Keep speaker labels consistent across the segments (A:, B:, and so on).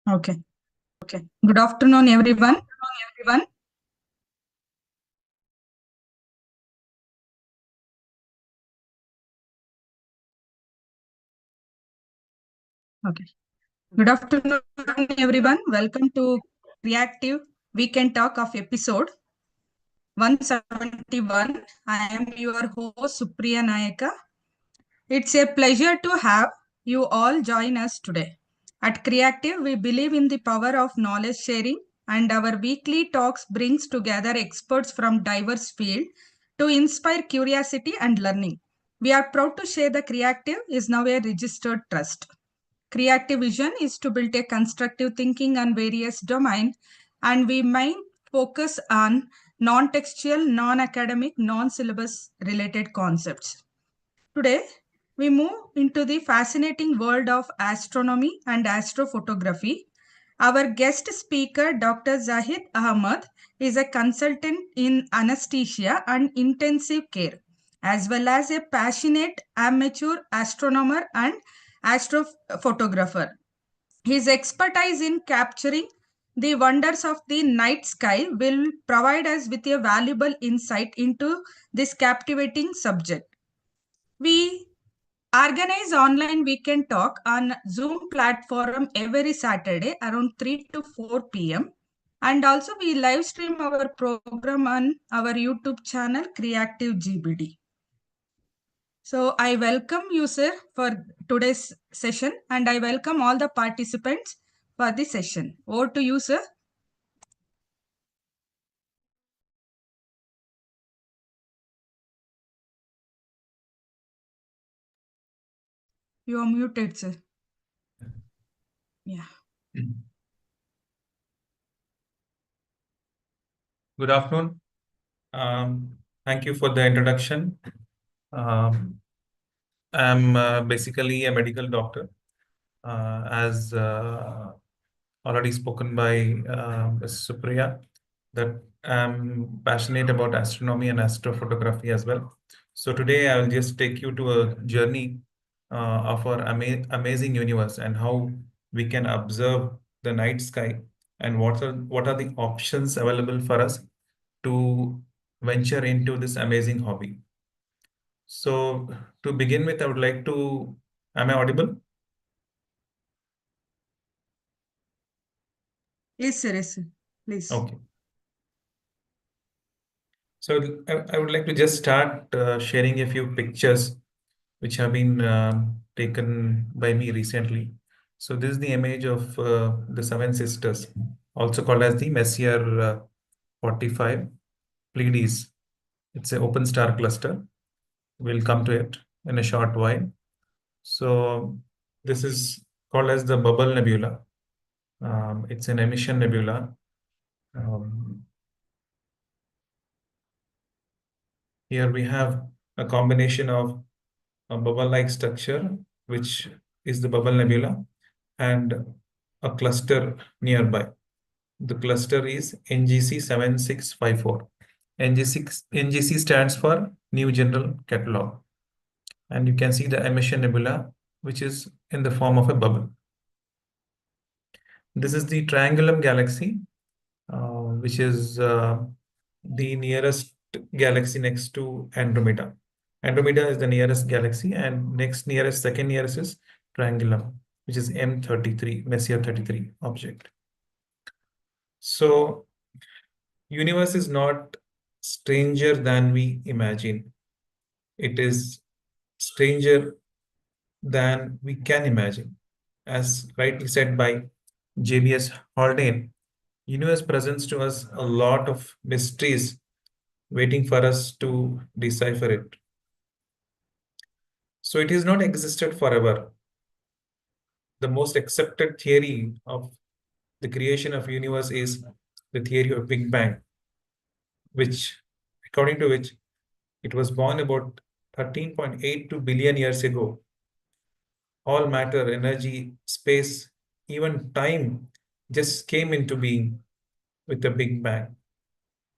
A: Okay. Good afternoon, everyone. Okay. Good afternoon, everyone. Welcome to Reactive Weekend Talk of episode 171. I am your host, Supriya Nayaka. It's a pleasure to have you all join us today. At Creative, we believe in the power of knowledge sharing, and our weekly talks brings together experts from diverse fields to inspire curiosity and learning. We are proud to share that Creative is now a registered trust. Creative vision is to build a constructive thinking on various domains, and we might focus on non-textual, non-academic, non-syllabus related concepts. Today, we move into the fascinating world of astronomy and astrophotography. Our guest speaker, Dr. Zahid Ahmad, is a consultant in anesthesia and intensive care, as well as a passionate amateur astronomer and astrophotographer. His expertise in capturing the wonders of the night sky will provide us with a valuable insight into this captivating subject. We organize online weekend talk on Zoom platform every Saturday around 3 to 4 p.m. And also we live stream our program on our YouTube channel Creative GBD. So I welcome you, sir, for today's session, and I welcome all the participants for the session. Over to you, sir. You are muted, sir. Yeah.
B: Good afternoon. Thank you for the introduction. Um, I'm basically a medical doctor, as already spoken by Ms. Supriya, that I'm passionate about astronomy and astrophotography as well. So today I'll just take you to a journey of our amazing universe and how we can observe the night sky and what are the options available for us to venture into this amazing hobby. So to begin with, I would like to, am I audible?
A: Yes, sir. Yes, sir. Please.
B: Okay. So I would like to just start sharing a few pictures which have been taken by me recently. So this is the image of the Seven Sisters, also called as the Messier 45 Pleiades. It's an open star cluster. We'll come to it in a short while. So this is called as the Bubble Nebula. It's an emission nebula. Um, Here we have a combination of a bubble-like structure, which is the Bubble Nebula, and a cluster nearby. The cluster is NGC 7654. NGC stands for New General Catalog. And you can see the emission nebula, which is in the form of a bubble. This is the Triangulum galaxy, which is the nearest galaxy next to Andromeda. Andromeda is the nearest galaxy, and second nearest is Triangulum, which is M33, Messier 33 object. So, universe is not stranger than we imagine. It is stranger than we can imagine. As rightly said by JBS Haldane, universe presents to us a lot of mysteries waiting for us to decipher it. So it has not existed forever. The most accepted theory of the creation of universe is the theory of Big Bang, which, according to which, it was born about 13.82 billion years ago. All matter, energy, space, even time just came into being with the Big Bang.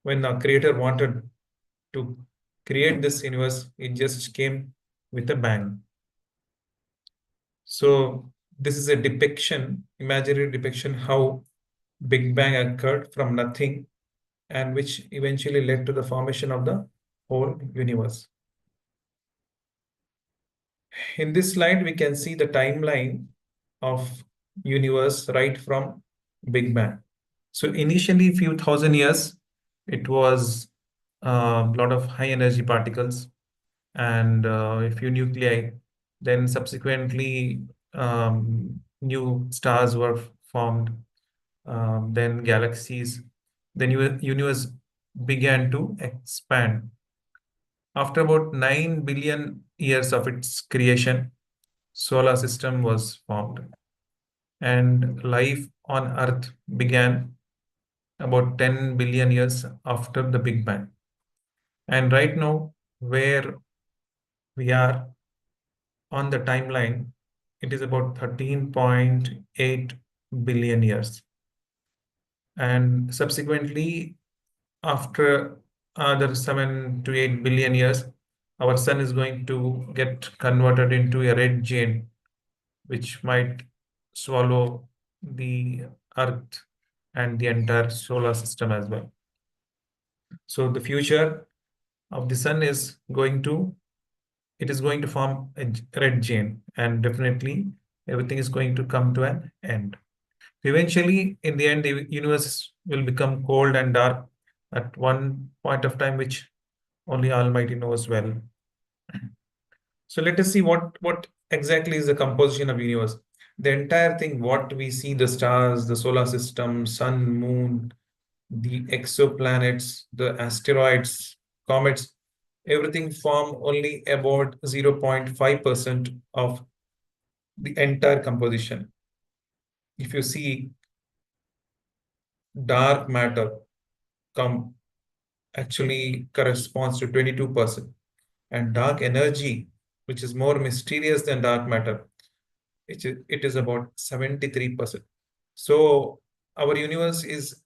B: When the creator wanted to create this universe, it just came with a bang. So this is a depiction, imaginary depiction, how Big Bang occurred from nothing and which eventually led to the formation of the whole universe. In this slide, we can see the timeline of universe right from Big Bang. So initially, few thousand years, it was a lot of high energy particles and a few nuclei. Then subsequently, new stars were formed, then galaxies. Then universe began to expand. After about 9 billion years of its creation, solar system was formed and life on Earth began about 10 billion years after the Big Bang. And right now, where we are on the timeline, it is about 13.8 billion years. And subsequently, after another 7 to 8 billion years, our sun is going to get converted into a red giant, which might swallow the Earth and the entire solar system as well. So the future of the sun is going to it is going to form a red giant, and definitely everything is going to come to an end. Eventually, in the end, the universe will become cold and dark at one point of time, which only Almighty knows well. So let us see what exactly is the composition of universe. The entire thing, what we see, the stars, the solar system, sun, moon, the exoplanets, the asteroids, comets, everything form only about 0.5% of the entire composition. If you see, dark matter come actually corresponds to 22%, and dark energy, which is more mysterious than dark matter, it is about 73%. So our universe is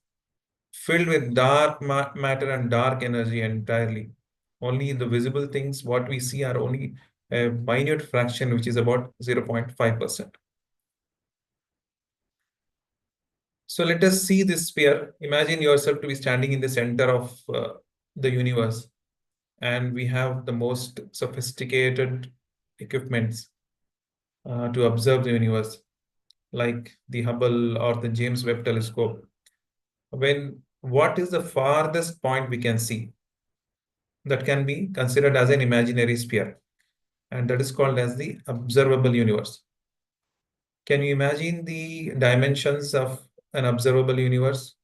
B: filled with dark matter and dark energy entirely. Only the visible things, what we see, are only a minute fraction, which is about 0.5%. So let us see this sphere. Imagine yourself to be standing in the center of the universe, and we have the most sophisticated equipments to observe the universe, like the Hubble or the James Webb Telescope. What is the farthest point we can see that can be considered as an imaginary sphere? And that is called as the observable universe. Can you imagine the dimensions of an observable universe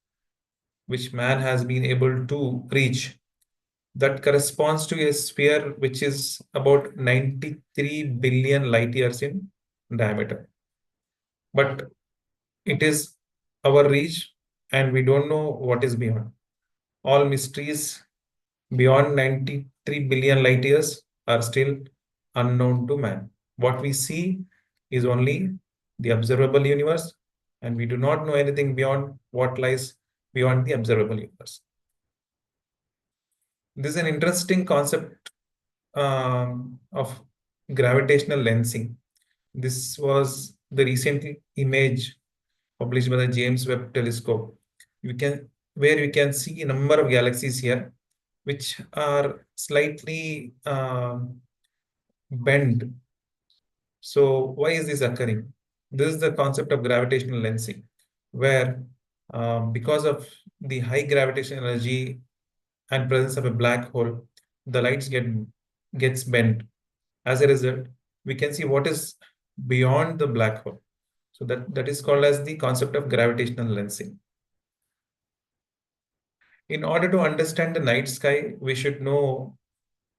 B: which man has been able to reach? That corresponds to a sphere which is about 93 billion light years in diameter. But it is our reach, and we don't know what is beyond. All mysteries beyond 93 billion light years are still unknown to man. What we see is only the observable universe, and we do not know anything beyond what lies beyond the observable universe. This is an interesting concept of gravitational lensing. This was the recent image published by the James Webb Telescope. Where you can see a number of galaxies here, which are slightly bent. So why is this occurring? This is the concept of gravitational lensing, where because of the high gravitational energy and presence of a black hole, the lights gets bent. As a result, we can see what is beyond the black hole. So that is called as the concept of gravitational lensing. In order to understand the night sky, we should know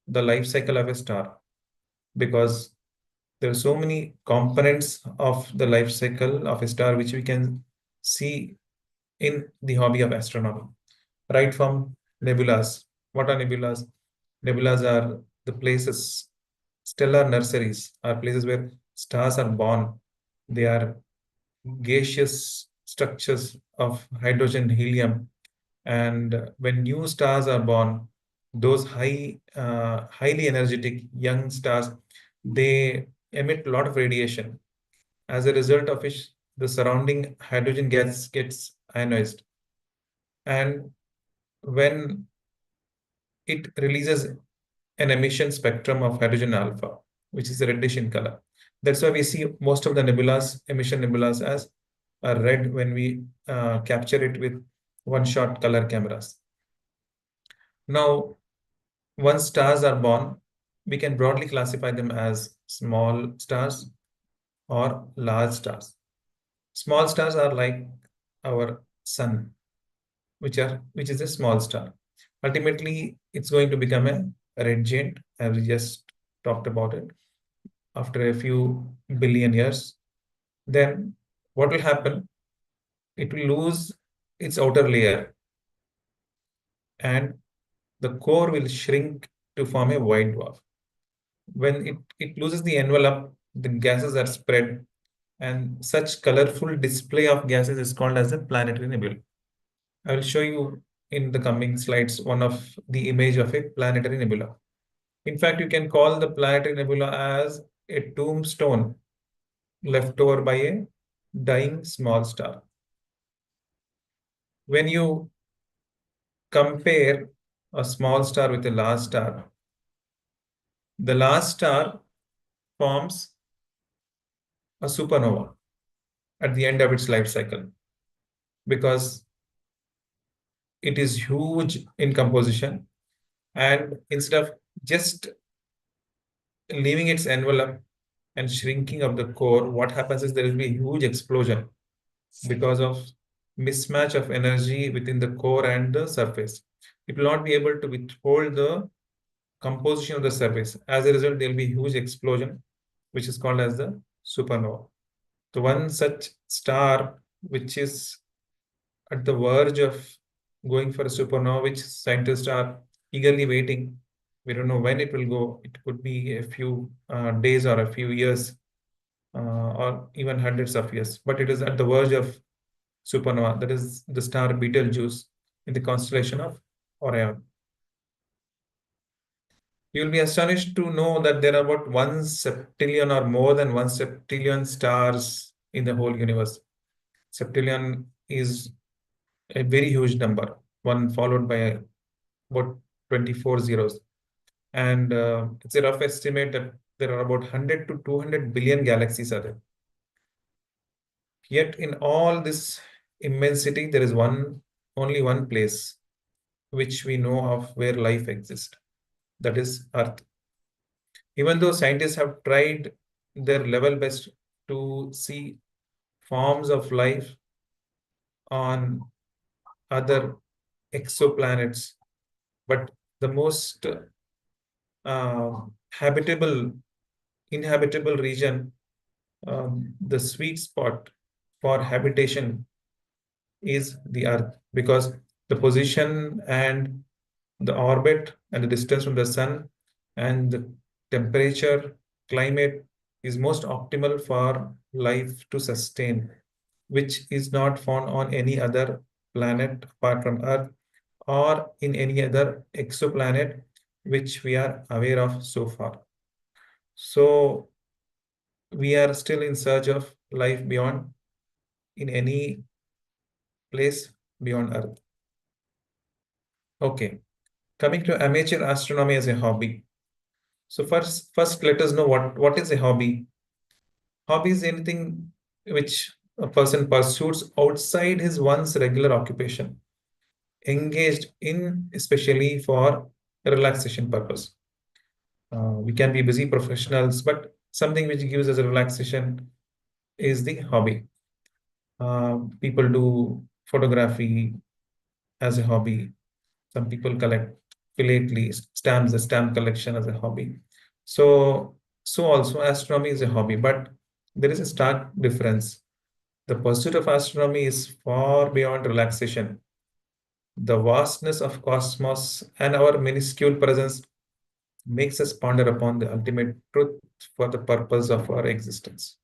B: the life cycle of a star, because there are so many components of the life cycle of a star which we can see in the hobby of astronomy. Right from nebulas. What are nebulas? Nebulas are the places, stellar nurseries are places where stars are born. They are gaseous structures of hydrogen, helium, and when new stars are born, those highly energetic young stars, they emit a lot of radiation, as a result of which the surrounding hydrogen gas gets ionized. And when it releases an emission spectrum of hydrogen alpha, which is reddish in color. That's why we see most of the nebulas, emission nebulas, as red when we capture it with one-shot color cameras. Now, once stars are born, we can broadly classify them as small stars or large stars. Small stars are like our sun, which is a small star. Ultimately, it's going to become a red giant, as we just talked about it, after a few billion years. Then what will happen? It will lose its outer layer, and the core will shrink to form a white dwarf. When it loses the envelope, the gases are spread, and such colorful display of gases is called as a planetary nebula. I will show you in the coming slides one of the image of a planetary nebula. In fact, you can call the planetary nebula as a tombstone left over by a dying small star. When you compare a small star with a large star, the large star forms a supernova at the end of its life cycle because it is huge in composition, and instead of just leaving its envelope and shrinking of the core, what happens is there will be a huge explosion because of mismatch of energy within the core and the surface. It will not be able to withhold the composition of the surface. As a result, there will be a huge explosion, which is called as the supernova. So one such star, which is at the verge of going for a supernova, which scientists are eagerly waiting. We don't know when it will go. It could be a few days or a few years, or even hundreds of years. But it is at the verge of supernova, that is the star Betelgeuse in the constellation of Orion. You will be astonished to know that there are about 1 septillion or more than 1 septillion stars in the whole universe. Septillion is a very huge number, one followed by about 24 zeros. And it's a rough estimate that there are about 100 to 200 billion galaxies are there. Yet in all this immensity, there is only one place which we know of where life exists. That is Earth. Even though scientists have tried their level best to see forms of life on other exoplanets, but the most habitable, inhabitable region, the sweet spot for habitation is the Earth, because the position and the orbit and the distance from the sun and the temperature, climate is most optimal for life to sustain, which is not found on any other planet apart from Earth or in any other exoplanet which we are aware of so far. So we are still in search of life beyond, in any place beyond Earth. Okay, coming to amateur astronomy as a hobby. So first let us know what is a hobby. Hobby is anything which a person pursues outside his one's regular occupation, engaged in especially for relaxation purpose. We can be busy professionals, but something which gives us a relaxation is the hobby. People do photography as a hobby. Some people collect philately stamps, the stamp collection as a hobby. So also astronomy is a hobby, but there is a stark difference. The pursuit of astronomy is far beyond relaxation. The vastness of cosmos and our minuscule presence makes us ponder upon the ultimate truth for the purpose of our existence.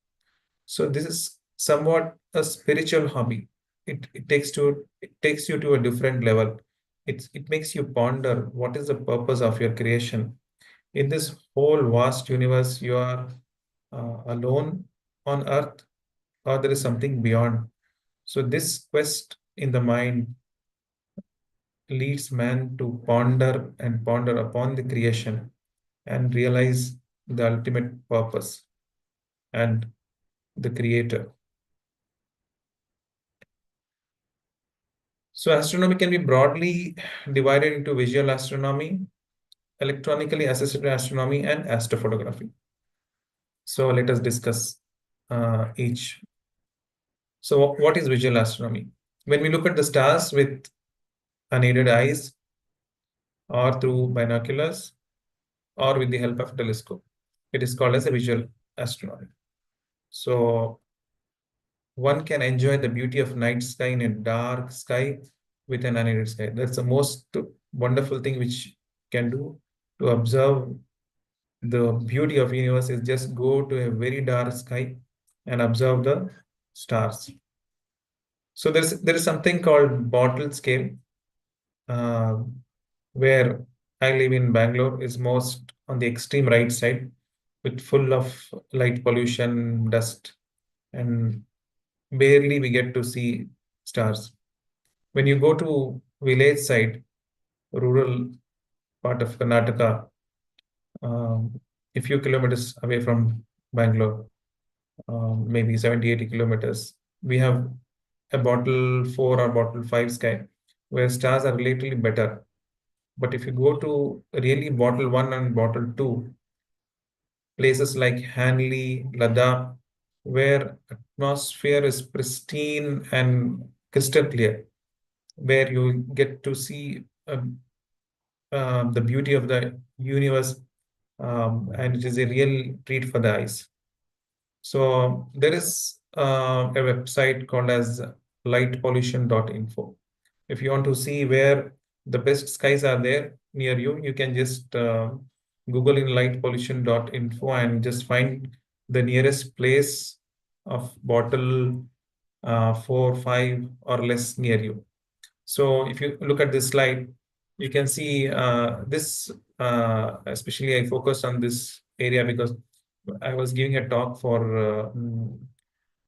B: So this is somewhat a spiritual hobby. It takes you to a different level. It makes you ponder what is the purpose of your creation. In this whole vast universe, you are alone on Earth, or there is something beyond. So this quest in the mind leads man to ponder and ponder upon the creation and realize the ultimate purpose and the creator. So astronomy can be broadly divided into visual astronomy, electronically assisted astronomy, and astrophotography. So let us discuss each. So what is visual astronomy? When we look at the stars with unaided eyes or through binoculars or with the help of a telescope, it is called as a visual astronomy. So one can enjoy the beauty of night sky in a dark sky with an unaided sky. That's the most wonderful thing which can do to observe the beauty of universe is just go to a very dark sky and observe the stars. So there is something called bottle scale, uh, where I live in Bangalore is most on the extreme right side with full of light pollution, dust, and barely we get to see stars. When you go to village side, rural part of Karnataka, a few kilometers away from Bangalore, maybe 70, 80 kilometers, we have a bottle 4 or bottle 5 sky where stars are relatively better. But if you go to really bottle 1 and bottle 2, places like Hanley, Ladakh, where atmosphere is pristine and crystal clear, where you get to see the beauty of the universe, and it is a real treat for the eyes. So there is a website called as lightpollution.info. If you want to see where the best skies are there near you, you can just Google in lightpollution.info and just find the nearest place of bottle 4, 5 or less near you. So if you look at this slide, you can see this, especially I focused on this area because I was giving a talk for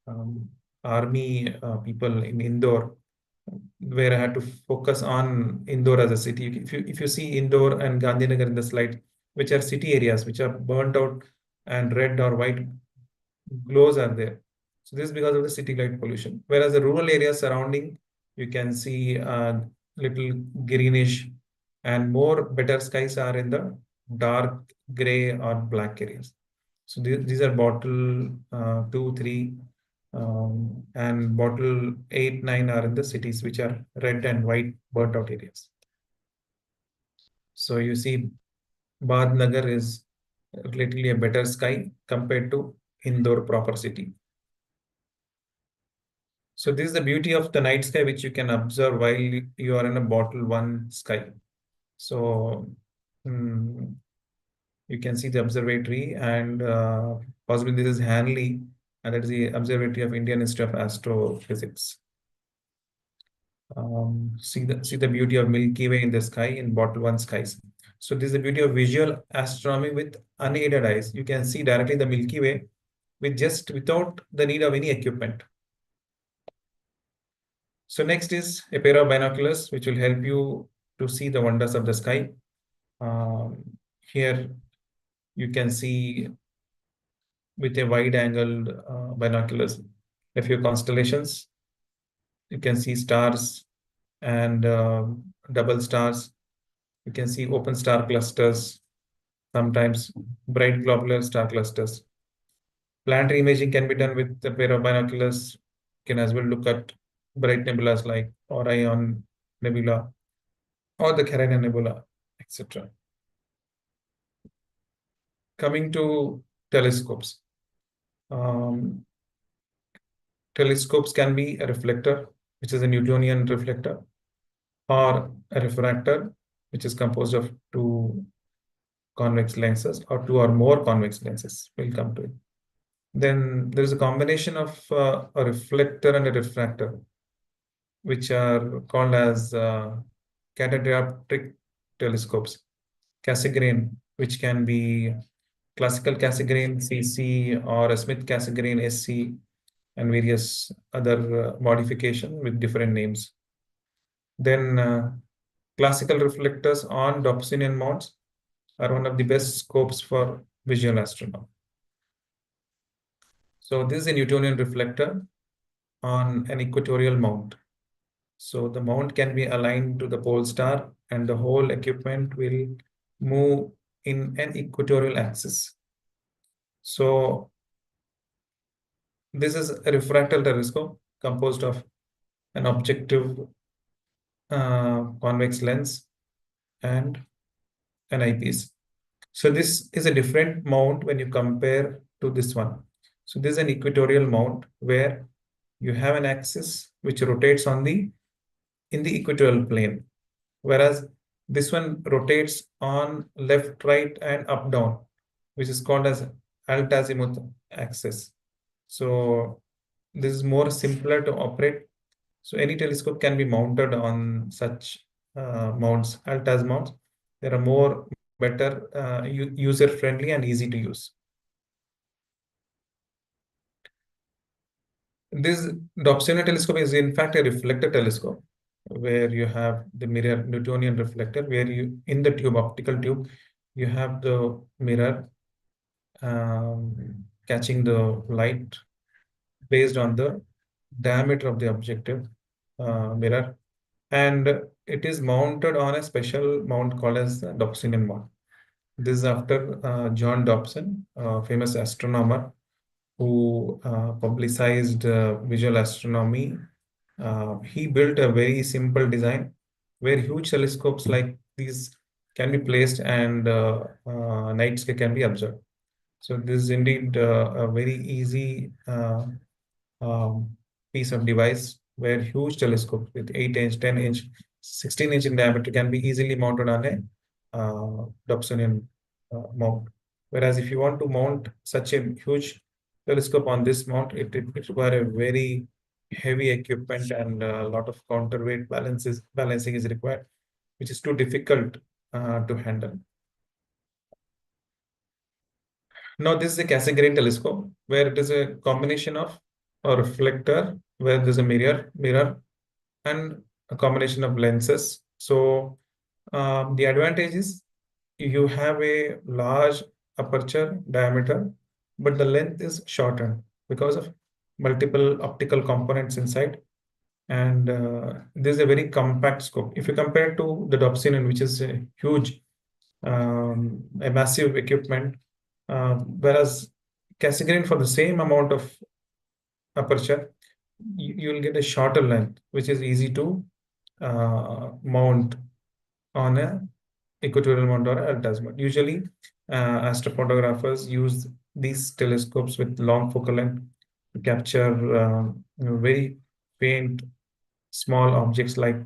B: um, army people in Indore, where I had to focus on Indore as a city. If you see Indore and Gandhinagar in the slide, which are city areas which are burnt out and red or white glows are there. So this is because of the city light pollution. Whereas the rural areas surrounding, you can see little greenish and more better skies are in the dark gray or black areas. So these are bottle 2, 3, and bottle 8, 9 are in the cities which are red and white burnt out areas. So you see Nagar is relatively a better sky compared to Indore proper city. So this is the beauty of the night sky, which you can observe while you are in a bottle 1 sky. So mm, you can see the observatory and possibly this is Hanley, and that is the Observatory of Indian Institute of Astrophysics. See the beauty of Milky Way in the sky in bottle 1 skies. So this is the beauty of visual astronomy with unaided eyes. You can see directly the Milky Way without the need of any equipment. So next is a pair of binoculars, which will help you to see the wonders of the sky. Here you can see with a wide angled binoculars a few constellations. You can see stars and double stars. You can see open star clusters, sometimes bright globular star clusters. Planetary imaging can be done with a pair of binoculars. You can as well look at bright nebulas like Orion Nebula or the Carina Nebula, etc. Coming to telescopes. Um, Telescopes can be a reflector, which is a Newtonian reflector, or a refractor, which is composed of 2 convex lenses or 2 or more convex lenses. We'll come to it. Then there is a combination of a reflector and a refractor, which are called as catadioptric telescopes. Cassegrain, which can be classical Cassegrain CC or a Smith Cassegrain SC, and various other modification with different names. Then classical reflectors on Dobsonian mounts are one of the best scopes for visual astronomy. So this is a Newtonian reflector on an equatorial mount. So the mount can be aligned to the pole star and the whole equipment will move in an equatorial axis. So this is a refractal telescope composed of an objective convex lens and an eyepiece. So this is a different mount when you compare to this one. So this is an equatorial mount where you have an axis which rotates in the equatorial plane, whereas this one rotates on left, right, and up, down, which is called as alt-azimuth axis. So this is more simpler to operate. So any telescope can be mounted on such mounts, alt-az mounts. They are more better, user-friendly, and easy to use. This Dobsonian telescope is in fact a reflector telescope where you have the mirror Newtonian reflector, where you in the tube, optical tube, you have the mirror catching the light based on the diameter of the objective mirror, and it is mounted on a special mount called as the Dobsonian mount. This is after John Dobson, famous astronomer who publicized visual astronomy. He built a very simple design where huge telescopes like these can be placed and night sky can be observed. So this is indeed a very easy um, piece of device where huge telescopes with 8-inch, 10-inch, 16-inch in diameter can be easily mounted on a Dobsonian mount. Whereas if you want to mount such a huge telescope on this mount, it requires a very heavy equipment and a lot of counterweight balancing is required, which is too difficult to handle. Now, this is a Cassegrain telescope where it is a combination of a reflector where there's a mirror, and a combination of lenses. So the advantage is you have a large aperture diameter, but the length is shortened because of multiple optical components inside. And this is a very compact scope. If you compare to the Dobsonian, which is a huge, a massive equipment, whereas Cassegrain for the same amount of aperture, you will get a shorter length, which is easy to mount on a equatorial mount or alt-az mount. Usually, astrophotographers use these telescopes with long focal length to capture very faint, small objects like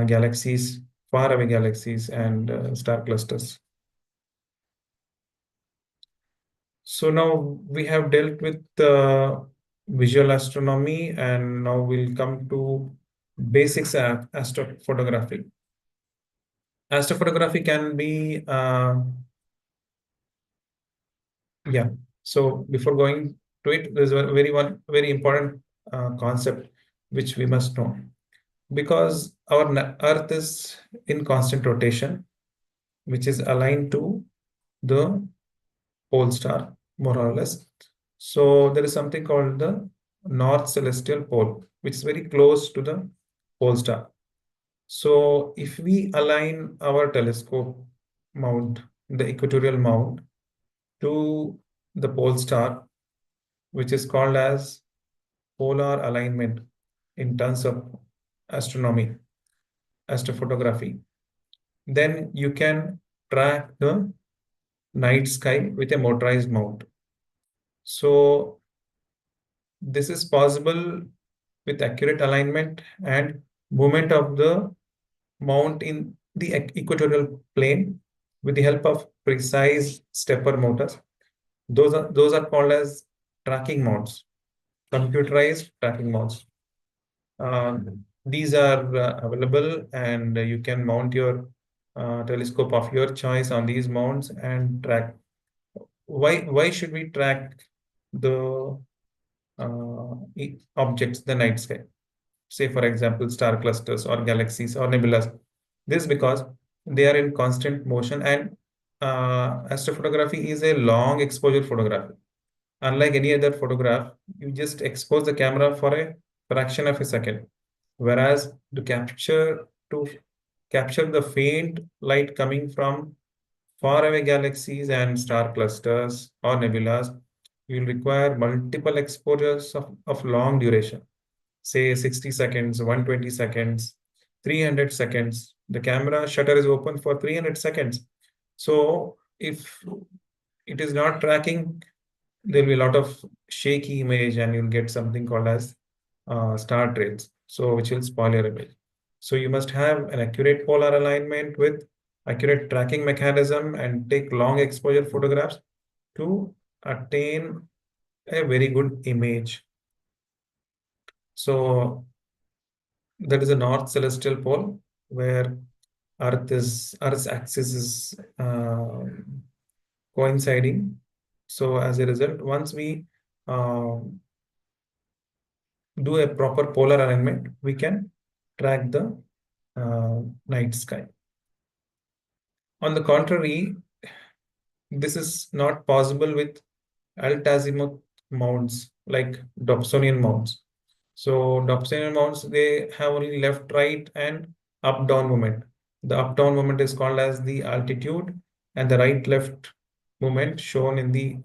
B: galaxies, faraway galaxies, and star clusters. So now we have dealt with visual astronomy, and now we'll come to basics of astrophotography. Astrophotography can be, yeah. So before going to it, there's a very important concept which we must know, because our Earth is in constant rotation, which is aligned to the pole star, more or less. So there is something called the North Celestial Pole, which is very close to the pole star. So if we align our telescope mount, the equatorial mount, to the pole star, which is called as polar alignment in terms of astronomy, astrophotography, then you can track the night sky with a motorized mount. So this is possible with accurate alignment and movement of the mount in the equatorial plane with the help of precise stepper motors. Those are called as tracking mounts, computerized tracking mounts. These are available, and you can mount your telescope of your choice on these mounts and track. Why should we track the objects, the night sky. Say, for example, star clusters or galaxies or nebulas. This because they are in constant motion, and astrophotography is a long exposure photography. Unlike any other photograph, you just expose the camera for a fraction of a second. Whereas to capture the faint light coming from faraway galaxies and star clusters or nebulas, you will require multiple exposures of long duration, say 60 seconds, 120 seconds, 300 seconds. The camera shutter is open for 300 seconds. So if it is not tracking, there'll be a lot of shaky image and you'll get something called as star trails, so which will spoil your image. So you must have an accurate polar alignment with accurate tracking mechanism and take long exposure photographs to attain a very good image. So that is a north celestial pole where Earth's axis is coinciding. So as a result, once we uh, do a proper polar alignment, we can track the night sky. On the contrary, this is not possible with alt-azimuth mounts like Dobsonian mounts. So Dobsonian mounts, they have only left, right, and up-down moment. The up-down moment is called as the altitude, and the right-left moment shown in the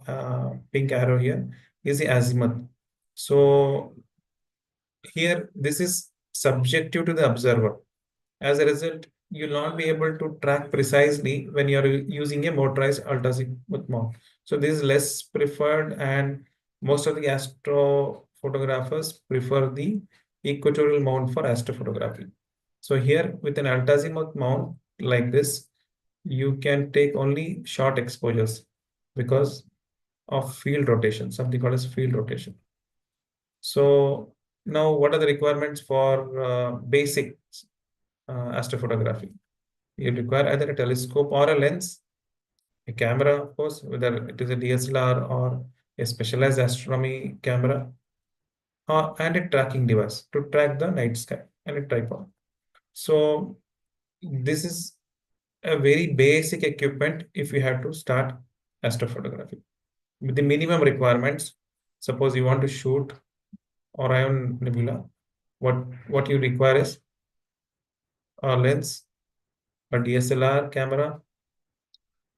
B: pink arrow here is the azimuth. So here, this is subjective to the observer. As a result, you'll not be able to track precisely when you're using a motorized ultrasound mount. So this is less preferred, and most of the astrophotographers prefer the equatorial mount for astrophotography. So here with an ultrasound mount like this, you can take only short exposures because of field rotation, something called as field rotation. So now what are the requirements for basic astrophotography? You require either a telescope or a lens, a camera, of course, whether it is a DSLR or a specialized astronomy camera, and a tracking device to track the night sky, and a tripod. So this is a very basic equipment if you have to start astrophotography. With the minimum requirements, suppose you want to shoot Orion Nebula, what you require is a lens, a DSLR camera,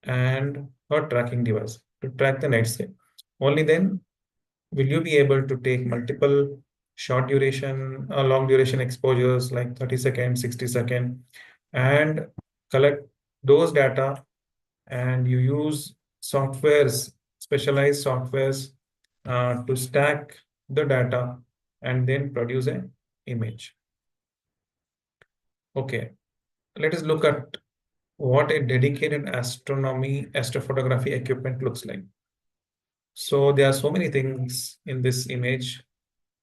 B: and a tracking device to track the night sky. Only then will you be able to take multiple short duration, long duration exposures like 30 seconds, 60 seconds, and collect those data, and you use softwares, specialized softwares to stack the data and then produce an image. Okay, let us look at what a dedicated astrophotography equipment looks like. So there are so many things in this image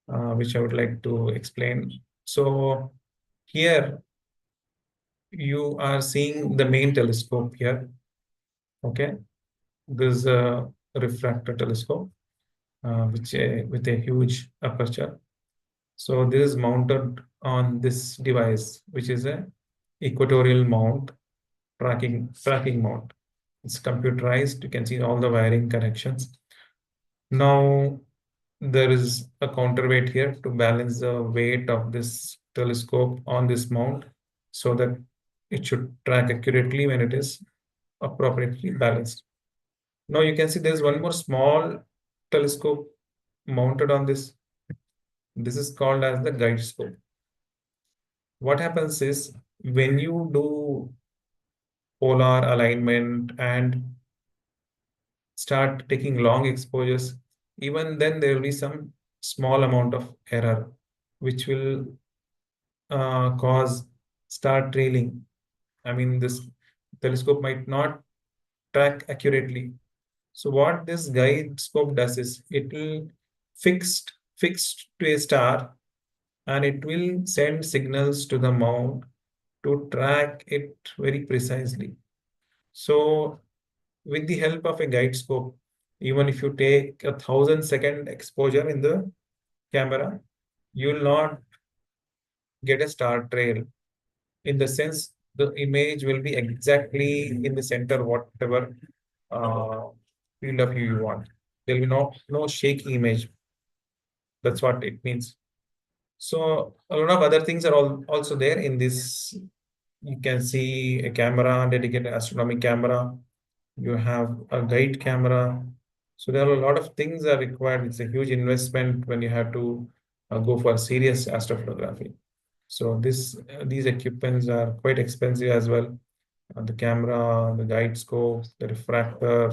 B: which I would like to explain. So here you are seeing the main telescope here. Okay, this is a refractor telescope with a huge aperture. So this is mounted on this device, which is a equatorial mount, tracking mount. It's computerized. You can see all the wiring connections. Now there is a counterweight here to balance the weight of this telescope on this mount so that it should track accurately when it is appropriately balanced. Now you can see there's one more small telescope mounted on this. This is called as the guide scope. What happens is when you do polar alignment and start taking long exposures, even then there will be some small amount of error, which will cause star trailing. I mean, this telescope might not track accurately. So what this guide scope does is it will fixed to a star, and it will send signals to the mount to track it very precisely. So with the help of a guide scope, even if you take 1,000-second exposure in the camera, you will not get a star trail. In the sense, the image will be exactly in the center, whatever uh, field of view you want. There will be no shaky image. That's what it means. So a lot of other things are also there in this. You can see a camera, dedicated astronomy camera. You have a guide camera. So there are a lot of things are required. It's a huge investment when you have to go for serious astrophotography. So these equipments are quite expensive as well. The camera, the guide scope, the refractor,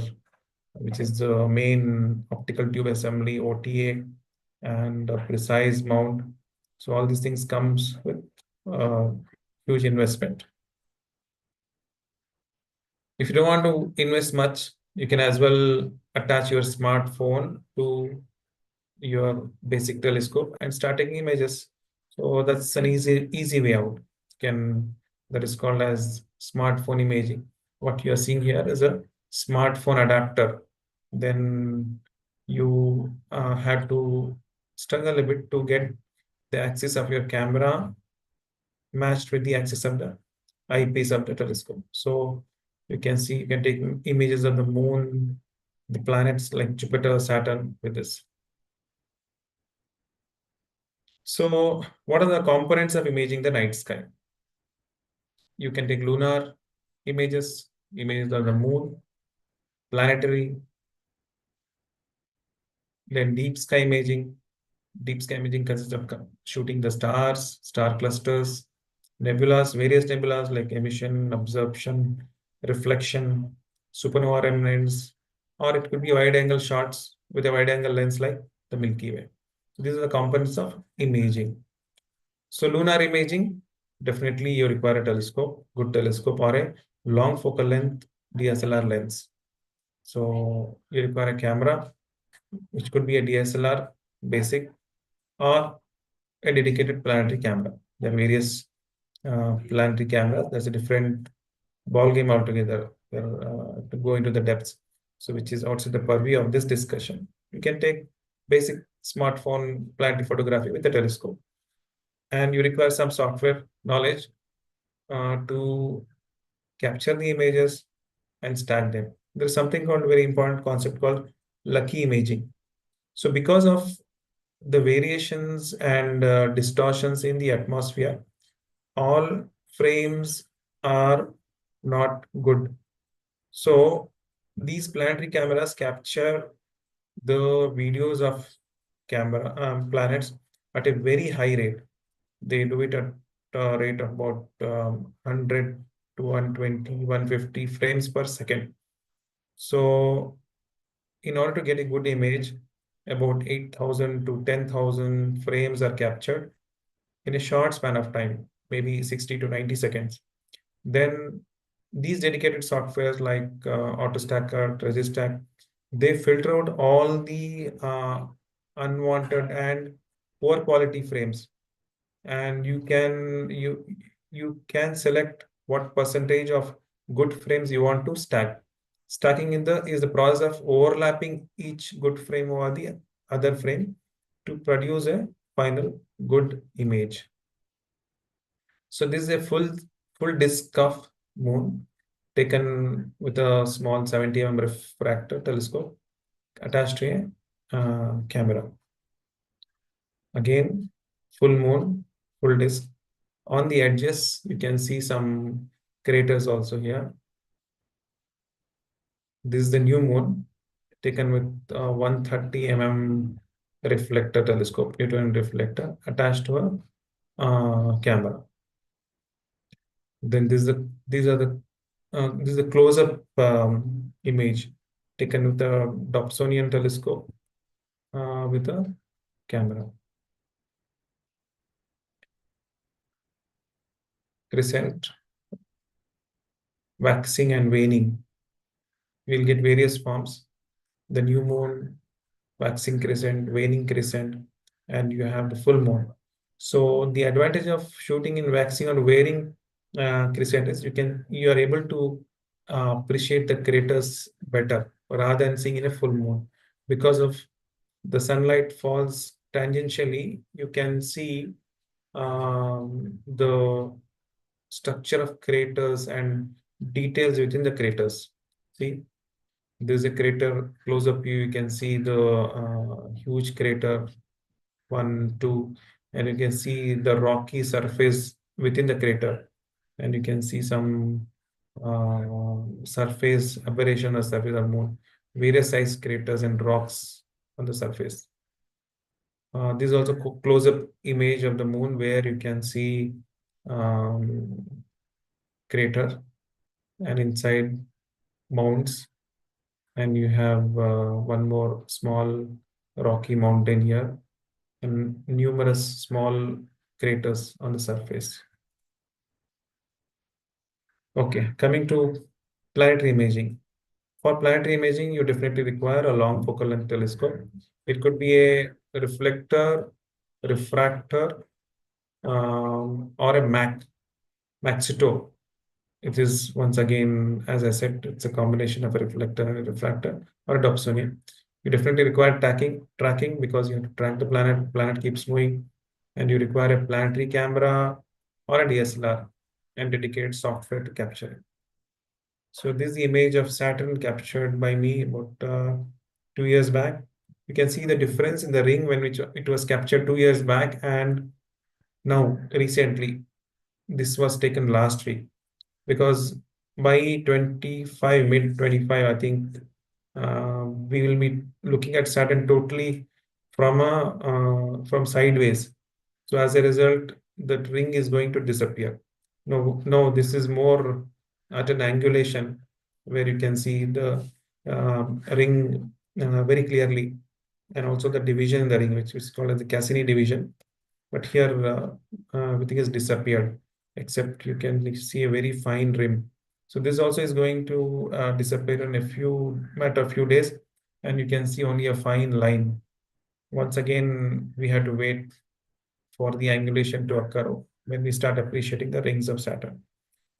B: which is the main optical tube assembly, OTA, and a precise mount. So all these things comes with uh, huge investment. If you don't want to invest much, you can as well attach your smartphone to your basic telescope and start taking images. So that's an easy way out. Can That is called as smartphone imaging. What you are seeing here is a smartphone adapter. Then you had to struggle a bit to get the axis of your camera matched with the axis of the eyepiece of the telescope. So you can take images of the moon, the planets like Jupiter, Saturn with this. So what are the components of imaging the night sky? You can take lunar images of the moon, planetary, then deep sky imaging. Deep sky imaging consists of shooting the stars, star clusters, nebulas, various nebulas like emission, absorption, reflection, supernova remnants, or it could be wide angle shots with a wide angle lens like the Milky Way. So these are the components of imaging. So lunar imaging, definitely you require a telescope, good telescope, or a long focal length DSLR lens. So you require a camera, which could be a DSLR basic or a dedicated planetary camera. There are various planetary cameras. There's a different ball game altogether to go into the depths. So which is outside the purview of this discussion. You can take basic smartphone planetary photography with a telescope, and you require some software knowledge to capture the images and stack them. There's something called very important concept called lucky imaging. So because of the variations and distortions in the atmosphere, all frames are not good. So these planetary cameras capture the videos of camera planets at a very high rate. They do it at a rate of about 100 to 120, 150 frames per second. So in order to get a good image, about 8,000 to 10,000 frames are captured in a short span of time, maybe 60 to 90 seconds. Then these dedicated softwares like AutoStacker, Registack, they filter out all the unwanted and poor quality frames, and you can select what percentage of good frames you want to stack. Stacking is the process of overlapping each good frame over the other frame to produce a final good image. So this is a full disk of moon taken with a small 70 refractor telescope attached to a camera. Again, full moon, full disk. On the edges, you can see some craters also here. This is the new moon taken with 130 reflector telescope, Newton reflector attached to a camera. Then this is the close-up image taken with the Dobsonian telescope with a camera. Crescent, waxing and waning. We'll get various forms. The new moon, waxing crescent, waning crescent, and you have the full moon. So the advantage of shooting in waxing or waning crescent is you are able to appreciate the craters better rather than seeing in a full moon, because of the sunlight falls tangentially, you can see the structure of craters and details within the craters. See, there's a crater close up view. You can see the huge crater one, two, and you can see the rocky surface within the crater, and you can see some surface aberration or surface of moon, various size craters and rocks on the surface. This is also close-up image of the moon where you can see crater and inside mounds, and you have one more small rocky mountain here and numerous small craters on the surface. Okay, coming to planetary imaging. For planetary imaging, you definitely require a long focal length telescope. It could be a reflector, refractor, or a maxito. It is once again, as I said, it's a combination of a reflector and a refractor or a Dobsonian. You definitely require tracking because you have to track the planet. Planet keeps moving, and you require a planetary camera or a DSLR and dedicated software to capture it. So this is the image of Saturn captured by me about 2 years back. You can see the difference in the ring when it was captured 2 years back and now recently. This was taken last week because by 25, mid 25, I think we will be looking at Saturn totally from sideways. So as a result, that ring is going to disappear. No, no, this is more at an angulation where you can see the ring very clearly, and also the division in the ring, which is called as the Cassini division. But here, everything has disappeared, except you can see a very fine rim. So this also is going to disappear in a few days, and you can see only a fine line. Once again, we have to wait for the angulation to occur when we start appreciating the rings of Saturn.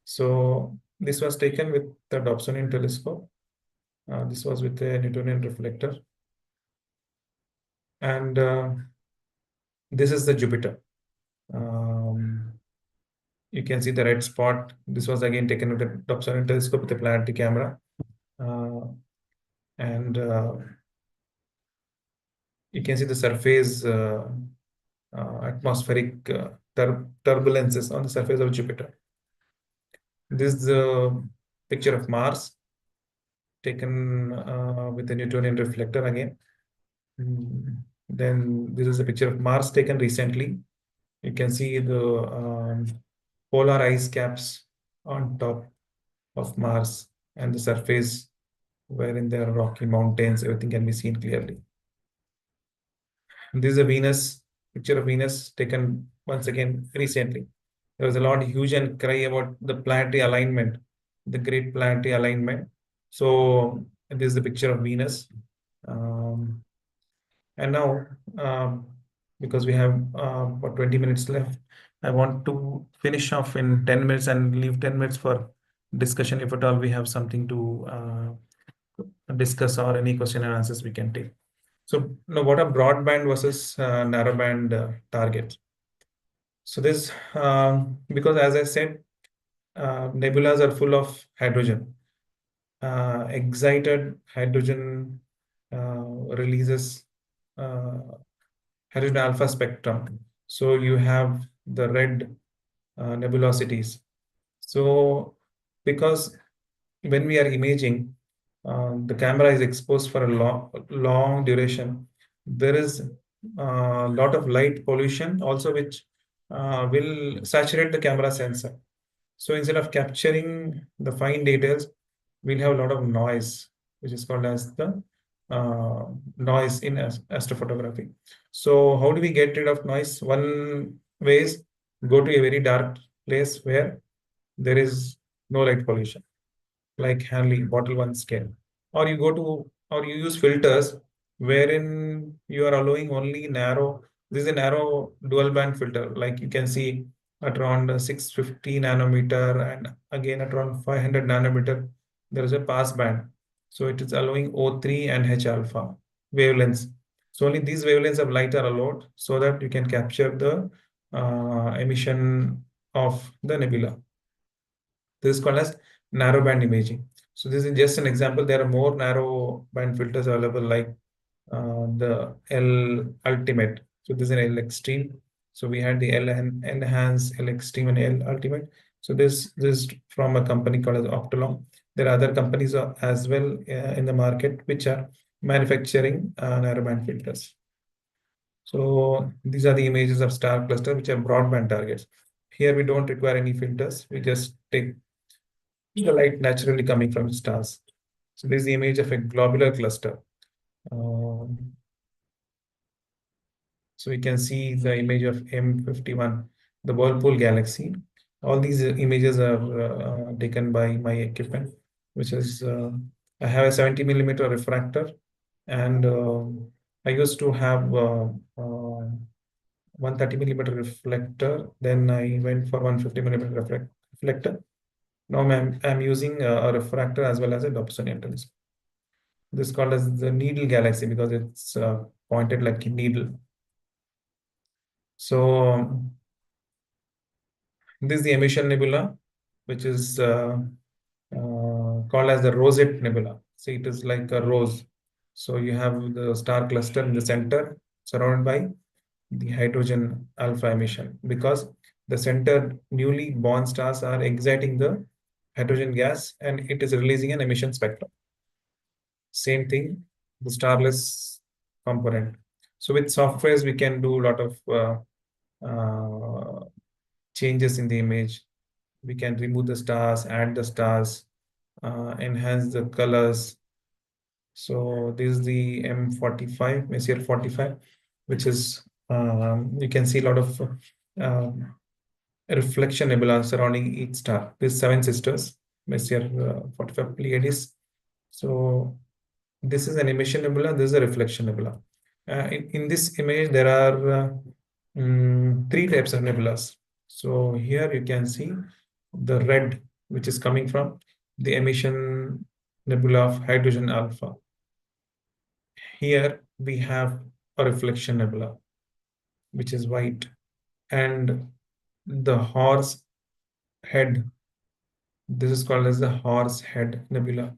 B: So this was taken with the Dobsonian telescope. This was with a Newtonian reflector. And this is the Jupiter. You can see the red spot. This was again taken with the Dobsonian telescope with a planetary camera. And you can see the surface atmospheric turbulences on the surface of Jupiter. This is the picture of Mars taken with a Newtonian reflector again. Then this is a picture of Mars taken recently. You can see the polar ice caps on top of Mars and the surface wherein there are rocky mountains, everything can be seen clearly. This is a Venus, picture of Venus taken once again recently. There was a lot of huge and cry about the planetary alignment, the great planetary alignment. So this is the picture of Venus. And now, because we have about 20 minutes left, I want to finish off in 10 minutes and leave 10 minutes for discussion if at all we have something to discuss or any question and answers we can take. So now what are broadband versus narrowband targets? So this, because as I said, nebulas are full of hydrogen. Excited hydrogen releases hydrogen alpha spectrum. So you have the red nebulosities. So because when we are imaging, the camera is exposed for a long duration. There is a lot of light pollution also, which will saturate the camera sensor. So instead of capturing the fine details, we'll have a lot of noise, which is called as the noise in astrophotography. So how do we get rid of noise? One way is go to a very dark place where there is no light pollution, like Hanley bottle one scale, or you go to or you use filters wherein you are allowing only narrow. This is a narrow dual band filter, like you can see at around 650 nanometer and again at around 500 nanometer. There is a pass band, so it is allowing O3 and H alpha wavelengths. So only these wavelengths of light are allowed so that you can capture the emission of the nebula. This is called as narrowband imaging. So this is just an example. There are more narrow band filters available, like the L Ultimate. So this is an L Extreme. So we had the L Enhance, L Extreme, and L Ultimate. So this is from a company called as Optolong. There are other companies as well in the market which are manufacturing narrowband filters. So these are the images of star cluster which are broadband targets. Here we don't require any filters. We just take the light naturally coming from stars. So this is the image of a globular cluster. Um, so we can see the image of M51, the Whirlpool galaxy. All these images are taken by my equipment, which is I have a 70 millimeter refractor, and I used to have 130 millimeter reflector. Then I went for 150 millimeter reflector. Now I'm using a refractor as well as a Dobsonian telescope. This is called as the needle galaxy because it's pointed like a needle. So this is the emission nebula, which is called as the Rosette Nebula. See, it is like a rose. So you have the star cluster in the center, surrounded by the hydrogen alpha emission, because the center newly born stars are exciting the hydrogen gas and it is releasing an emission spectrum. Same thing, the starless component. So with softwares, we can do a lot of changes in the image. We can remove the stars, add the stars, enhance the colors. So this is the M45, Messier 45, which is, you can see a lot of reflection nebula surrounding each star. These seven sisters, Messier 45 Pleiades. So this is an emission nebula, this is a reflection nebula. In this image, there are three types of nebulas. So here you can see the red, which is coming from the emission nebula of hydrogen alpha. Here we have a reflection nebula, which is white, and the horse head. This is called as the horse head nebula.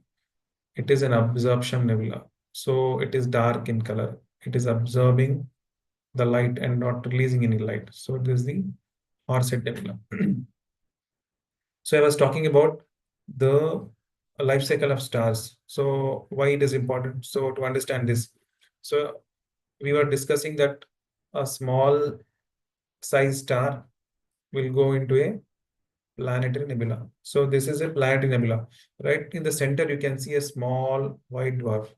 B: It is an absorption nebula. So it is dark in color. It is absorbing the light and not releasing any light. So this is the horse head nebula. So I was talking about the life cycle of stars. So why it is important? So to understand this, so we were discussing that a small size star will go into a planetary nebula. So this is a planetary nebula. Right in the center, you can see a small white dwarf.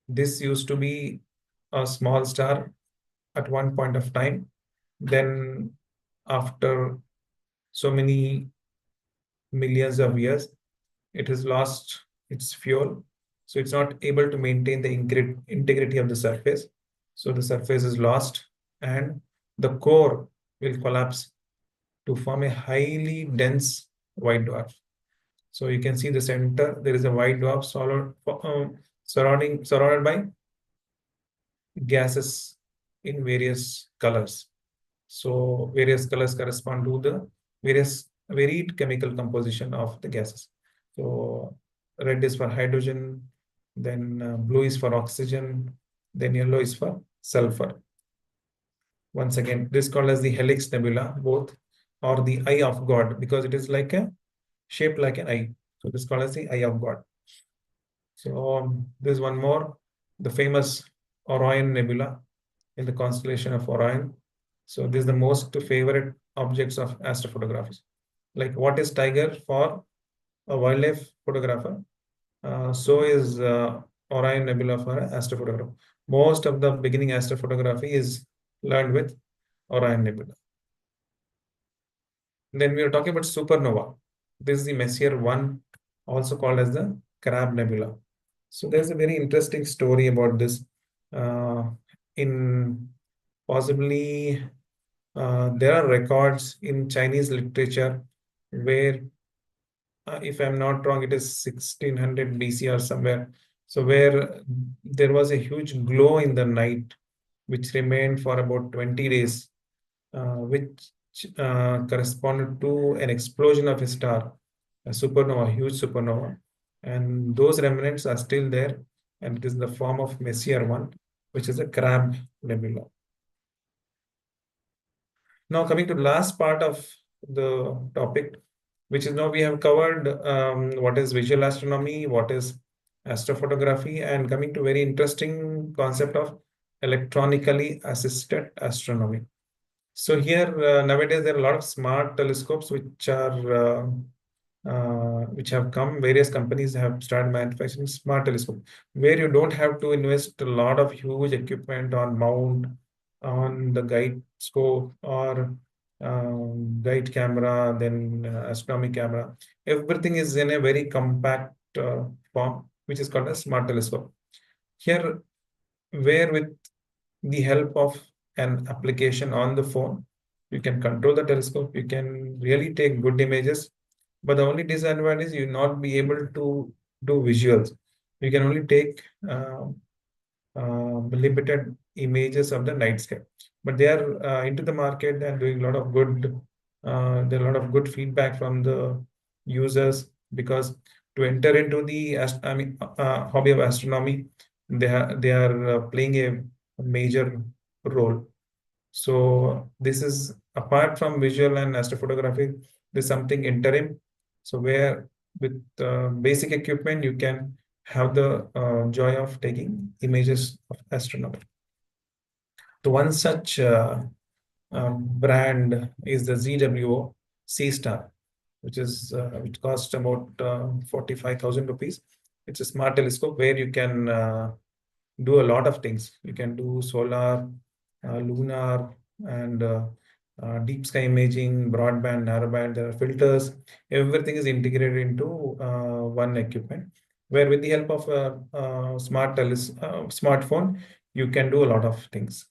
B: This used to be a small star at one point of time. Then after so many millions of years, it has lost its fuel. So it's not able to maintain the integrity of the surface. So the surface is lost and the core will collapse to form a highly dense white dwarf. So you can see the center, there is a white dwarf surrounded by gases in various colors. So various colors correspond to the various varied chemical composition of the gases. So red is for hydrogen, then blue is for oxygen, then yellow is for sulfur. Once again, this is called as the helix nebula, both, or the eye of God, because it is like a shaped like an eye. So this is called as the eye of God. So there's one more, the famous Orion Nebula in the constellation of Orion. So this is the most favorite objects of astrophotographers. Like what is tiger for a wildlife photographer? So is Orion Nebula for an astrophotographer. Most of the beginning astrophotography is learned with Orion Nebula. Then we are talking about supernova. This is the Messier 1, also called as the Crab Nebula. So there's a very interesting story about this. In possibly there are records in Chinese literature where, if I'm not wrong, it is 1600 BC or somewhere. So where there was a huge glow in the night which remained for about 20 days, which corresponded to an explosion of a star, a supernova, huge supernova. And those remnants are still there, and it is in the form of Messier 1, which is a crab nebula. Now, coming to the last part of the topic, which is now we have covered what is visual astronomy, what is astrophotography, and coming to very interesting concept of electronically assisted astronomy. So here nowadays there are a lot of smart telescopes which have come. Various companies have started manufacturing smart telescope where you don't have to invest a lot of huge equipment on mount, on the guide scope or guide camera, then astronomy camera. Everything is in a very compact form, which is called a smart telescope. Here, where with the help of an application on the phone, you can control the telescope, you can really take good images, but the only disadvantage is you not be able to do visuals. You can only take limited images of the night sky. But they are into the market and doing a lot of good. There are a lot of good feedback from the users because to enter into the hobby of astronomy, they are playing a major role. So this is apart from visual and astrophotography, there's something interim. So where with basic equipment you can have the joy of taking images of astronomy. So one such brand is the ZWO C Star, which costs about 45,000 rupees. It's a smart telescope where you can do a lot of things. You can do solar, lunar, and deep sky imaging, broadband, narrowband. There are filters. Everything is integrated into one equipment. Where with the help of a smartphone, you can do a lot of things.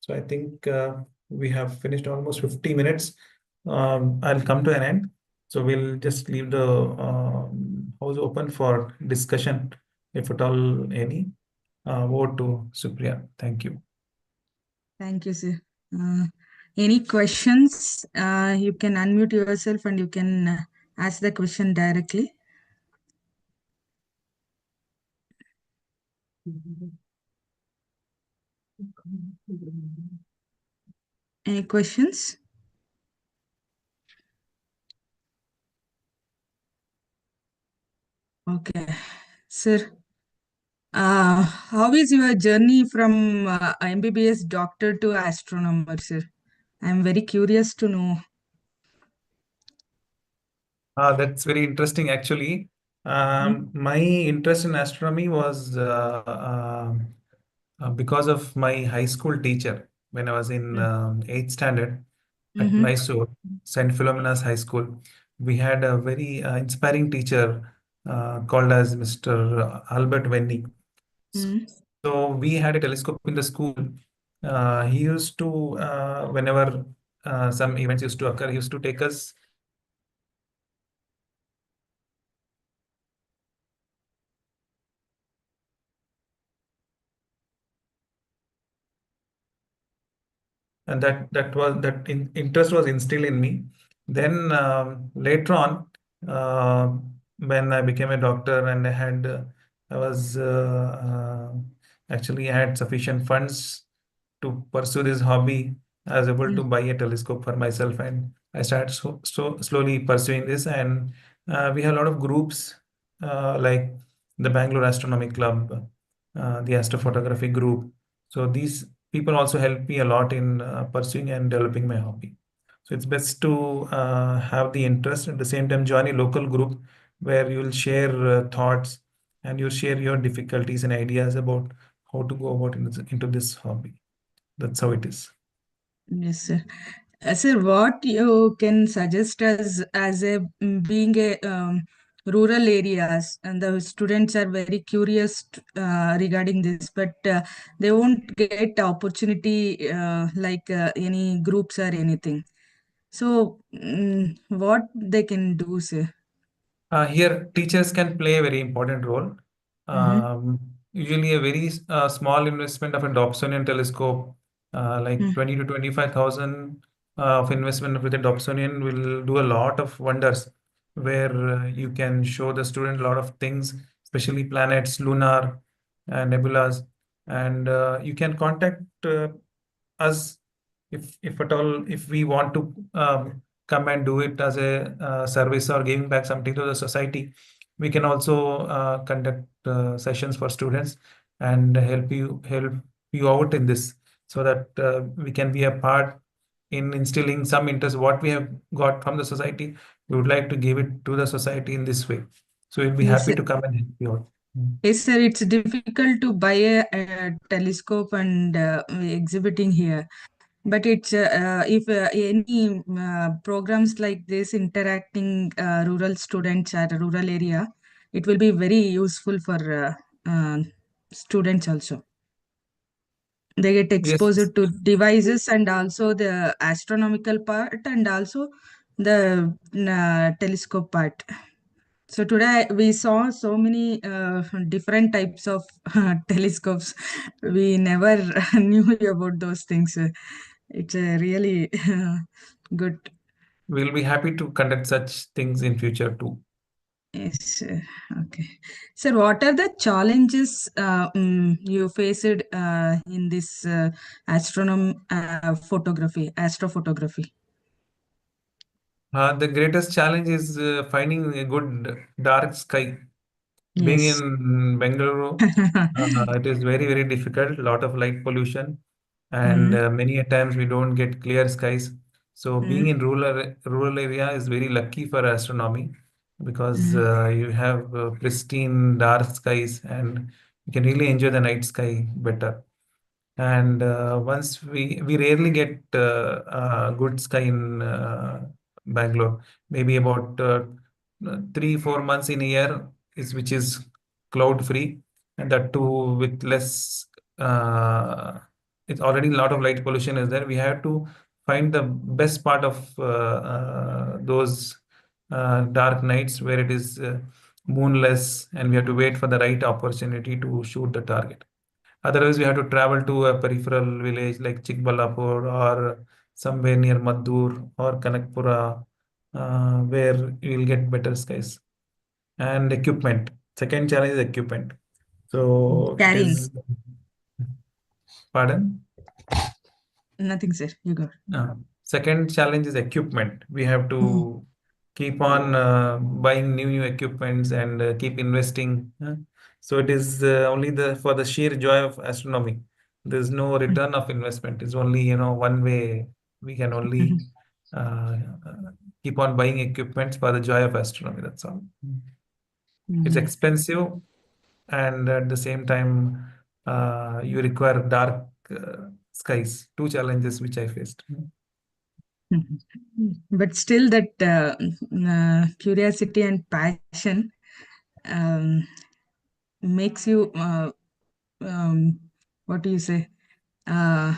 B: So I think we have finished almost 50 minutes. I'll come to an end. So we'll just leave the house open for discussion, if at all any. Over to Supriya. Thank you.
A: Thank you, sir. Uh, any questions? You can unmute yourself and you can ask the question directly. Any questions? Okay, sir. How is your journey from MBBS doctor to astronomer, sir? I'm very curious to know.
B: That's very interesting, actually. My interest in astronomy was because of my high school teacher when I was in 8th standard at
A: Mm-hmm.
B: Mysore, St. Philomena's High School. We had a very inspiring teacher called as Mr. Albert Venny.
A: Mm-hmm.
B: So we had a telescope in the school. He used to, whenever some events used to occur, he used to take us and that interest was instilled in me. Then later on, uh, when I became a doctor and I was actually I had sufficient funds to pursue this hobby. I was able to buy a telescope for myself, and I started slowly pursuing this. And we have a lot of groups like the Bangalore Astronomy Club, the Astrophotography group. So these people also help me a lot in pursuing and developing my hobby. So it's best to have the interest at the same time join a local group where you'll share thoughts and you share your difficulties and ideas about how to go about into this hobby. That's how it is.
A: Yes, sir. Sir, what you can suggest as a being a rural areas and the students are very curious regarding this, but they won't get opportunity like any groups or anything. So, what they can do, sir?
B: Here, teachers can play a very important role.
A: Mm-hmm.
B: usually a very small investment of a Dobsonian telescope, like
A: Mm.
B: 20 to 25,000 of investment with a Dobsonian will do a lot of wonders, where you can show the student a lot of things, especially planets, lunar, and nebulas, and you can contact us if at all, if we want to come and do it as a service or giving back something to the society. We can also conduct sessions for students and help you out in this, so that we can be a part in instilling some interest what we have got from the society. We would like to give it to the society in this way, so we'll be
A: Yes,
B: happy
A: sir.
B: to come and help you out. Mm.
A: Yes, sir. It's difficult to buy a telescope and exhibiting here. But it's if any programs like this interacting rural students at a rural area, it will be very useful for students also. They get
B: Yes.
A: exposed to devices and also the astronomical part and also the telescope part. So today we saw so many different types of telescopes. We never knew about those things. It's a really good.
B: We'll be happy to conduct such things in future too.
A: Yes. Okay. Sir, what are the challenges you faced in this astrophotography?
B: The greatest challenge is finding a good dark sky. Being
A: Yes.
B: in Bengaluru, it is very, very difficult. A lot of light pollution, and
A: Mm,
B: many a times we don't get clear skies. So being
A: mm,
B: in rural area is very lucky for astronomy, because
A: mm,
B: you have pristine dark skies, and you can really enjoy the night sky better. And once we rarely get good sky in Bangalore. Maybe about 3 4 months in a year is which is cloud free, and that too with less. It's already a lot of light pollution is there. We have to find the best part of those dark nights where it is moonless, and we have to wait for the right opportunity to shoot the target. Otherwise, we have to travel to a peripheral village like Chikballapur or somewhere near Maddur or Kanakpura, where you will get better skies. And equipment. Second challenge is equipment. So it
A: carrying.
B: is, pardon?
A: Nothing, sir. You go.
B: Second challenge is equipment. We have
A: Mm,
B: to keep on buying new equipments and keep investing. So it is only the for the sheer joy of astronomy. There's no
A: mm,
B: return of investment. It's only one way we can only
A: mm,
B: uh, uh, keep on buying equipments for the joy of astronomy. That's all. It's
A: mm,
B: expensive, and at the same time, you require dark skies. Two challenges which I faced.
A: mm. But still, that curiosity and passion um, makes you um, what do you say? Uh,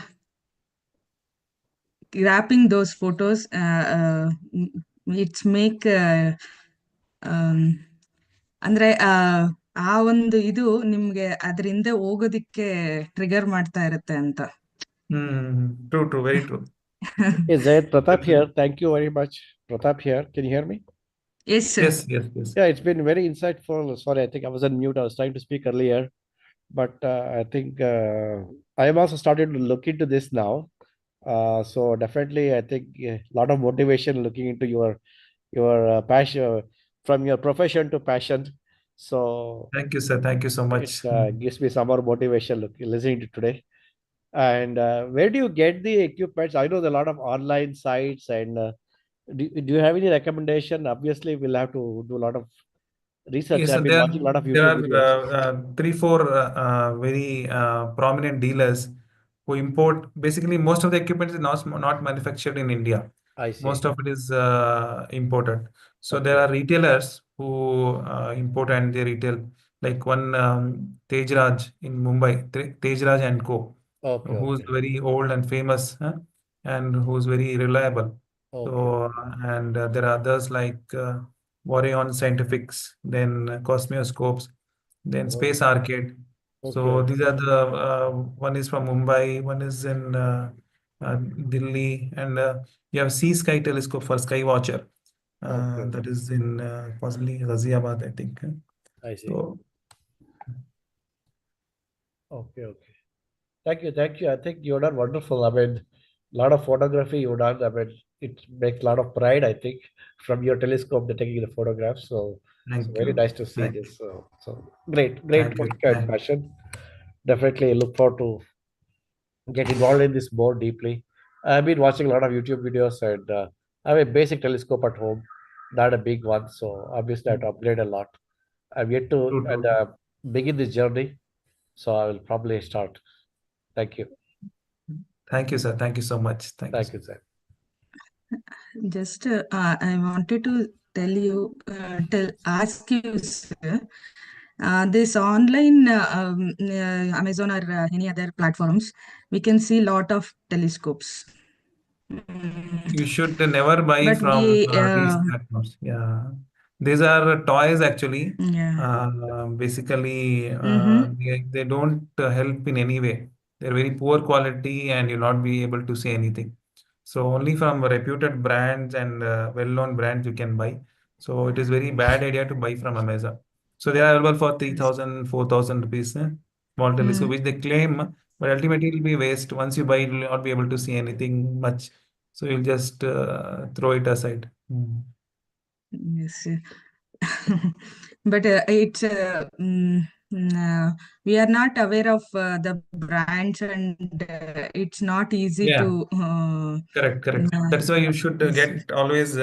A: Wrapping those photos, it's make um, ಅಂದ್ರೆ ಆ ಒಂದು ಇದು ನಿಮ್ಗೆ ಅದರಿಂದ ಹೋಗೋದಿಕ್ಕೆ trigger ಮಾಡ್ತಾ ಇರುತ್ತೆ ಅಂತ.
B: True, true, very true.
C: Hey, Zaid Pratap
B: Definitely.
C: here. Thank you very much. Pratap here. Can you hear me?
A: Yes, sir.
B: Yes, yes, yes.
C: Yeah, it's been very insightful. Sorry, I think I was on mute. I was trying to speak earlier, but I think I have also started to look into this now. So definitely, I think a lot of motivation looking into your passion from your profession to passion. So
B: Thank you, sir. Thank you so
C: it
B: much.
C: gives me some more motivation listening to today. And where do you get the equipments? I know there are a lot of online sites and do you have any recommendation? Obviously, we'll have to do a lot of research.
B: Yes,
C: I've
B: sir.
C: been
B: There,
C: watching a lot of
B: there
C: YouTube
B: are
C: videos.
B: three, four very prominent dealers who import. Basically, most of the equipment is not manufactured in India.
C: I
B: Most
C: see.
B: of it is imported. So there are
C: Okay.
B: retailers who import and they retail. Like one Tejraj in Mumbai, Tejraj and Co,
C: Okay.
B: who's
C: Okay.
B: very old and famous, and who's very reliable.
C: Okay.
B: So
C: Okay.
B: and there are others like Warrior Scientifics, then Cosmoscopes, then Space
C: Okay.
B: Arcade. So
C: Okay.
B: these are the one is from Mumbai, one is in Delhi, and you have Sea Sky Telescope for Sky Watcher.
C: Okay.
B: That is in possibly Ghaziabad, I think.
C: I see.
B: So
C: Okay. Okay. Thank you. Thank you. I think you're done wonderful. I mean, a lot of photography you've done. I mean, it makes a lot of pride, I think, from your telescope, the taking the photographs. So
B: thank
C: very
B: you,
C: nice to see
B: thank,
C: this. So great, great
B: thank you,
C: work and passion. Definitely look forward to get involved in this more deeply. I've been watching a lot of YouTube videos and I have a basic telescope at home, not a big one. So obviously I have to upgrade a lot. I've yet to
B: True, true.
C: begin this journey. So I will probably start. Thank you.
B: Thank you, sir. Thank you so much. Thank you,
C: Thank
B: sir.
C: you, sir.
A: Just I wanted to ask you, sir, this online Amazon or any other platforms, we can see a lot of telescopes.
B: You should never buy
A: But
B: from
A: we,
B: these platforms. Yeah, these are toys actually.
A: yeah.
B: Basically,
A: Mm-hmm.
B: they don't help in any way. They're very poor quality, and you'll not be able to see anything. So only from reputed brands and well-known brands you can buy. So it is very bad idea to buy from Amazon. So they are available for
A: Yes.
B: 3,000, 4,000 rupees, small telescope,
A: Mm.
B: which they claim, but ultimately it will be waste. Once you buy, you will not be able to see anything much. So you'll just throw it aside. Mm.
A: Yes, sir. But it's we are not aware of the brands, and it's not easy
B: Yeah,
A: to.
B: correct, correct. That's why you should
A: Yes, sir.
B: get always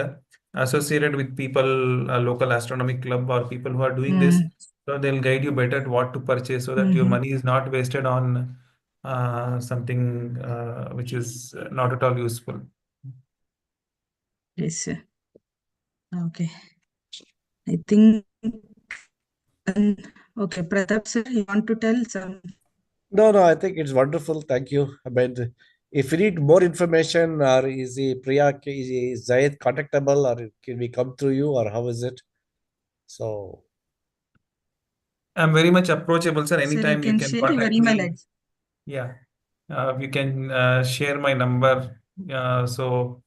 B: associated with people, local astronomy club or people who are doing this.
A: Mm.
B: So they'll guide you better at what to purchase so that your
A: Mm-hmm.
B: money is not wasted on something which is not at all useful.
A: Yes, sir. Okay. I think. Um, okay, Pratap sir, you want to tell some?
C: No, no, I think it's wonderful. Thank you. I mean, if you need more information, or is the is Zayed contactable, or can we come through you, or how is it? So,
B: I'm very much approachable, sir.
A: Sir, you
B: Anytime you
A: can
B: can
A: share your
B: contact
A: email
B: me.
A: address.
B: Yeah, you can share my number. So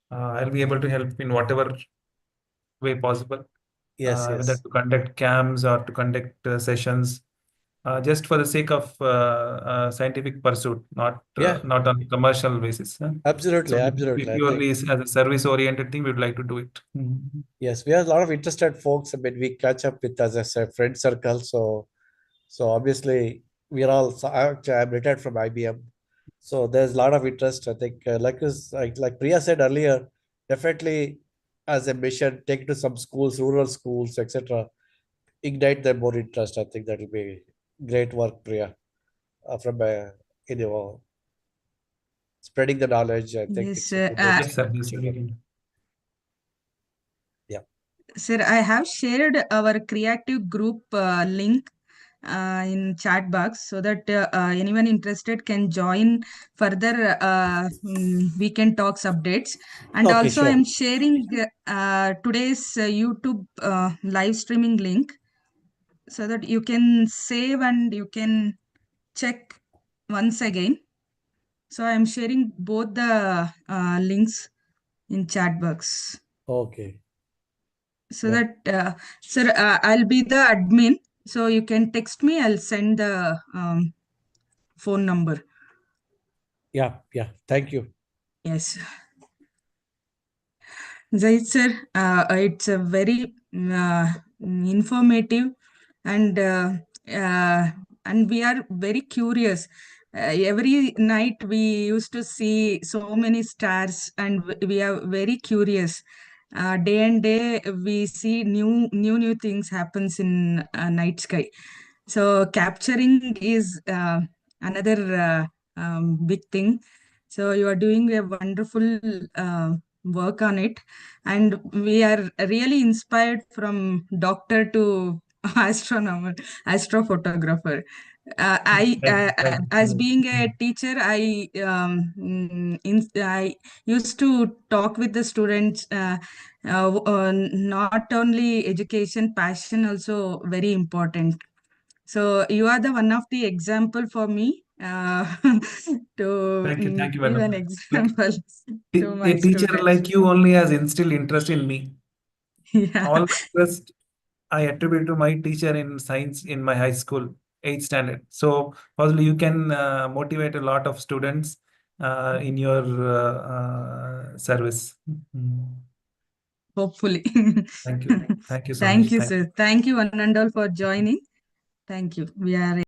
B: I'll be able to help in whatever way possible,
C: yes,
B: whether
C: yes.
B: to conduct camps or to conduct sessions, just for the sake of scientific pursuit,
C: Yeah,
B: not on commercial basis.
C: absolutely,
B: So
C: absolutely. I think,
B: purely as a service-oriented thing, we'd like to do it. Mhm.
C: yes, we have a lot of interested folks. I mean, we catch up with as I said, friend circle. So obviously, we're all, so I'm retired from IBM. So there's a lot of interest. I think, like Priya said earlier, definitely as a mission, take it to some schools, rural schools, etc. Ignite their more interest. I think that will be great work, Priya, from you know, spreading the knowledge. I think
A: Yes,
C: it's a good way to
B: Yes, sir.
C: start.
B: Yes, sir. We can.
C: Yeah.
A: sir, I have shared our creative group link in chat box so that anyone interested can join further weekend talks updates. And
C: Okay,
A: also,
C: sure.
A: I'm sharing today's YouTube live streaming link so that you can save and you can check once again. So I'm sharing both the links in chat box
C: Okay.
A: so
C: Yeah.
A: that sir, I'll be the admin. So you can text me. I'll send the phone number.
C: Yeah. Yeah. Thank you.
A: Yes. Zaid sir, it's a very informative and uh, uh, and we are very curious. Every night we used to see so many stars, and we are very curious. Day and day we see new things happens in night sky. So capturing is another big thing. So you are doing a wonderful work on it, and we are really inspired from doctor to astronomer, astrophotographer. As
B: Thank
A: being a
B: you.
A: teacher, I used to talk with the students. Not only education, passion also very important. So you are the one of the example for me to
B: Thank you,
A: give an
B: madam.
A: example to my
B: A teacher
A: students.
B: like you only has instilled interest in me.
A: Yeah.
B: All the interest I attribute to my teacher in science in my high school, 8th standard. So possibly you can motivate a lot of students in your service.
A: Hopefully.
B: Thank you. Thank you so much.
A: Thank you, sir. Thank you, one and all, for joining. Thank you. We are